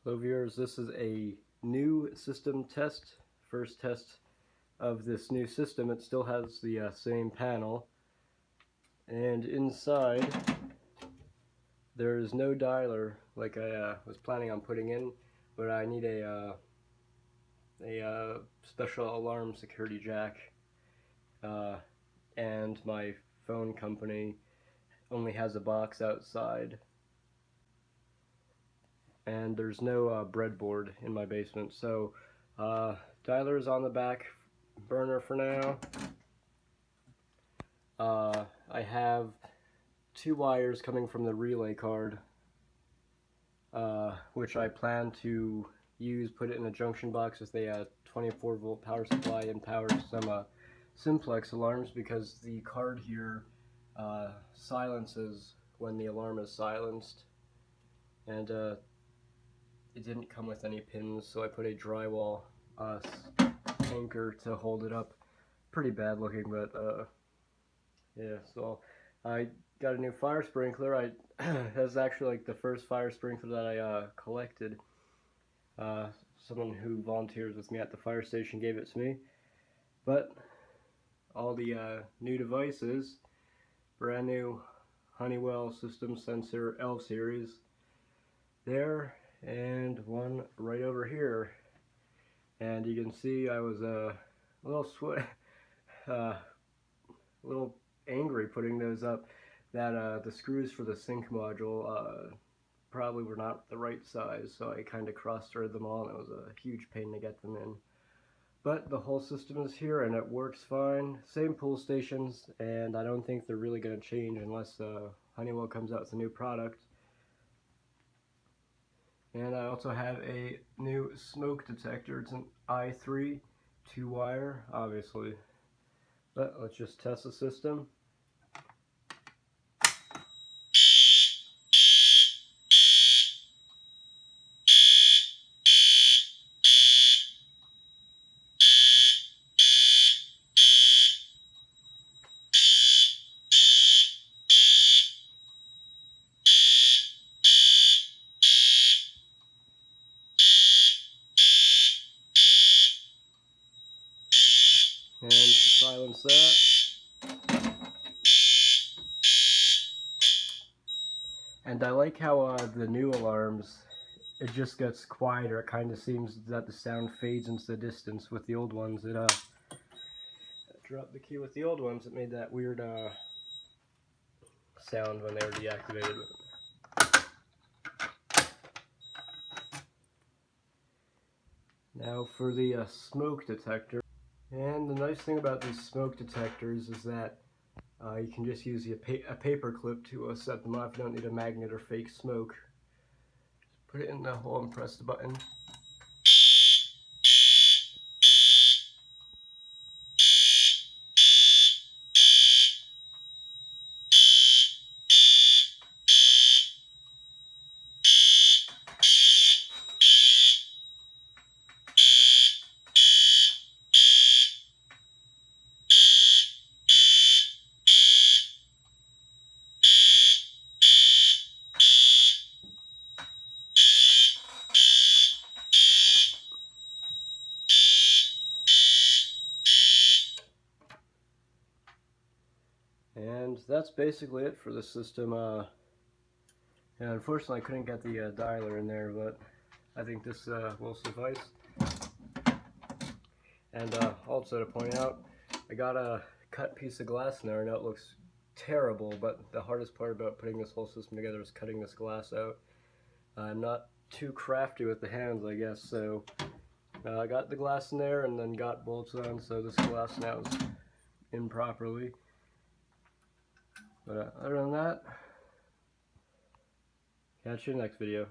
Hello viewers, this is a new system test, first test of this new system. It still has the same panel, and inside there is no dialer like I was planning on putting in, but I need a special alarm security jack, and my phone company only has a box outside. And there's no breadboard in my basement, so dialer is on the back burner for now. I have two wires coming from the relay card, which I plan to use, put it in a junction box with a 24 volt power supply and power some simplex alarms, because the card here silences when the alarm is silenced, and it didn't come with any pins, so I put a drywall anchor to hold it up. Pretty bad looking, but yeah. So I got a new fire sprinkler. That's actually like the first fire sprinkler that I collected. Someone who volunteers with me at the fire station gave it to me. But all the new devices, brand new Honeywell System Sensor L series there, and one right over here. And you can see I was a little angry putting those up. That the screws for the sync module probably were not the right size, so I kind of cross-threaded them all, and it was a huge pain to get them in. But the whole system is here, and it works fine. Same pull stations, and I don't think they're really going to change unless Honeywell comes out with a new product. And I also have a new smoke detector. It's an i3 2-wire, obviously. But let's just test the system. And to silence that. And I like how the new alarms, it just gets quieter. It kind of seems that the sound fades into the distance. With the old ones, it dropped the key. With the old ones, it made that weird sound when they were deactivated. Now for the smoke detector. And the nice thing about these smoke detectors is that you can just use a paper clip to set them off. You don't need a magnet or fake smoke. Just put it in the hole and press the button. And that's basically it for the system. And unfortunately I couldn't get the dialer in there, but I think this will suffice. And also to point out, I got a cut piece of glass in there, and it looks terrible, but the hardest part about putting this whole system together is cutting this glass out. I'm not too crafty with the hands, I guess, so I got the glass in there and then got bolts on, so this glass now is in properly. But other than that, catch you in the next video.